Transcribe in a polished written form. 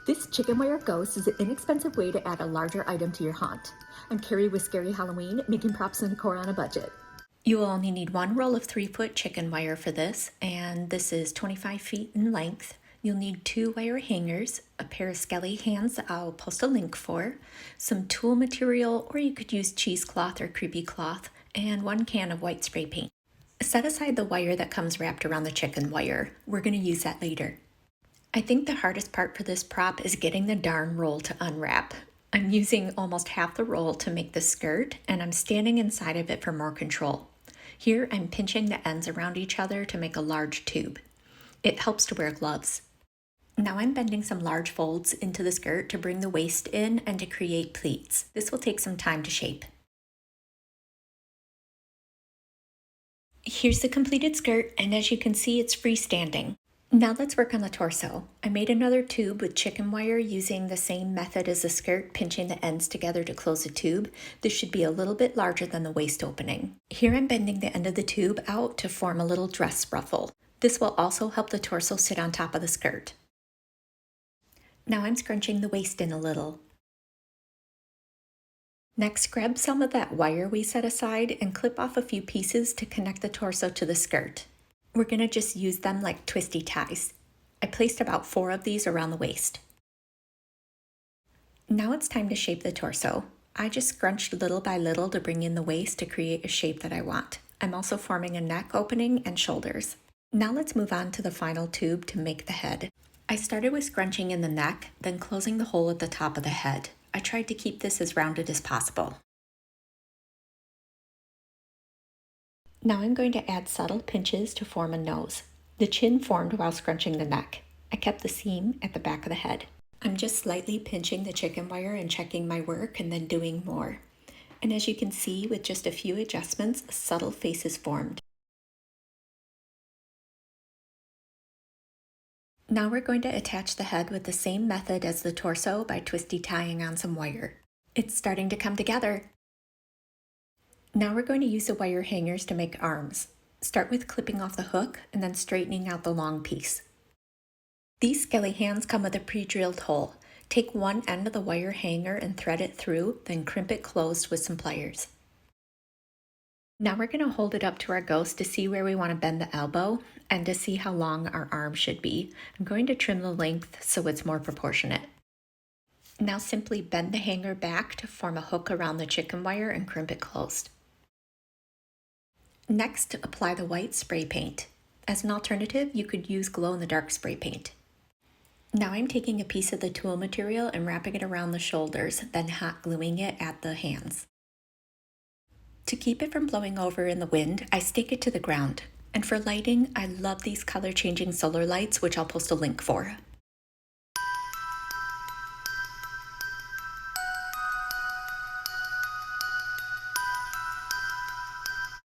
This chicken wire ghost is an inexpensive way to add a larger item to your haunt. I'm Carrie with Scary Halloween, making props and decor on a budget. You will only need one roll of 3-foot chicken wire for this, and this is 25 feet in length. You'll need 2 wire hangers, a pair of skelly hands that I'll post a link for, some tulle material, or you could use cheesecloth or creepy cloth, and 1 can of white spray paint. Set aside the wire that comes wrapped around the chicken wire. We're going to use that later. I think the hardest part for this prop is getting the darn roll to unwrap. I'm using almost half the roll to make the skirt, and I'm standing inside of it for more control. Here I'm pinching the ends around each other to make a large tube. It helps to wear gloves. Now I'm bending some large folds into the skirt to bring the waist in and to create pleats. This will take some time to shape. Here's the completed skirt, and as you can see, it's freestanding. Now let's work on the torso. I made another tube with chicken wire using the same method as the skirt, pinching the ends together to close the tube. This should be a little bit larger than the waist opening. Here I'm bending the end of the tube out to form a little dress ruffle. This will also help the torso sit on top of the skirt. Now I'm scrunching the waist in a little. Next, grab some of that wire we set aside and clip off a few pieces to connect the torso to the skirt. We're going to just use them like twisty ties. I placed about 4 of these around the waist. Now it's time to shape the torso. I just scrunched little by little to bring in the waist to create a shape that I want. I'm also forming a neck opening and shoulders. Now let's move on to the final tube to make the head. I started with scrunching in the neck, then closing the hole at the top of the head. I tried to keep this as rounded as possible. Now I'm going to add subtle pinches to form a nose. The chin formed while scrunching the neck. I kept the seam at the back of the head. I'm just slightly pinching the chicken wire and checking my work and then doing more. And as you can see, with just a few adjustments, a subtle face is formed. Now we're going to attach the head with the same method as the torso by twisty tying on some wire. It's starting to come together. Now we're going to use the wire hangers to make arms. Start with clipping off the hook and then straightening out the long piece. These skelly hands come with a pre-drilled hole. Take one end of the wire hanger and thread it through, then crimp it closed with some pliers. Now we're going to hold it up to our ghost to see where we want to bend the elbow and to see how long our arm should be. I'm going to trim the length so it's more proportionate. Now simply bend the hanger back to form a hook around the chicken wire and crimp it closed. Next, apply the white spray paint. As an alternative, you could use glow-in-the-dark spray paint. Now I'm taking a piece of the tulle material and wrapping it around the shoulders, then hot gluing it at the hands. To keep it from blowing over in the wind, I stake it to the ground. And for lighting, I love these color-changing solar lights, which I'll post a link for.